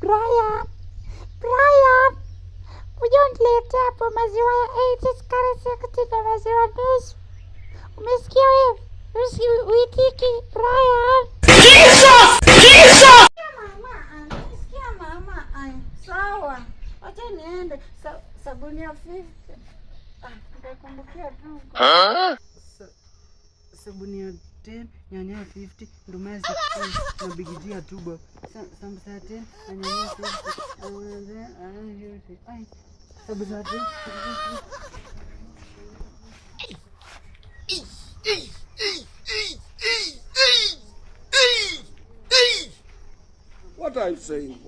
Brian, Brian, uniletee hapo maziwa ya 80 sukari 60 na maziwa nusu. Umesikia wewe? Uitiki Brian. Sikia mama. Sawa. Acha niende. Sabuni ya 50. Nitakumbukia tu. Sabuni ya 10, nyanya ya 50, nduma ya 60 na bigijia tubo. Sambusa ya 10, nyanya ya 50. Ai. Sabuni ya 10. What are you saying?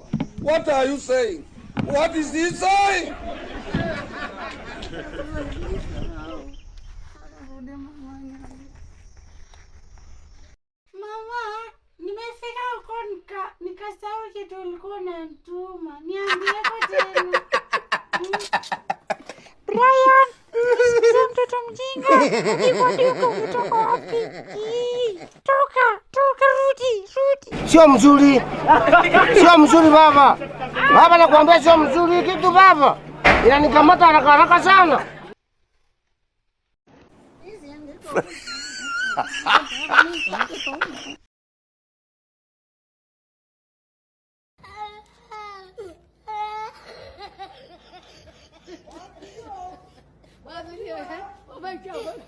What are you saying? What is he saying? Mama, nimefika huko nikasahau kitu ulikuwa unanituma. Niambie kwa tena. Brian, sio mtoto mjinga. Uko kutoka wapi? Toka rudi. Sio mzuri. Sio mzuri baba. Baba nakwambia sio mzuri kitu baba. Inanikamata haraka sana. Oh my God.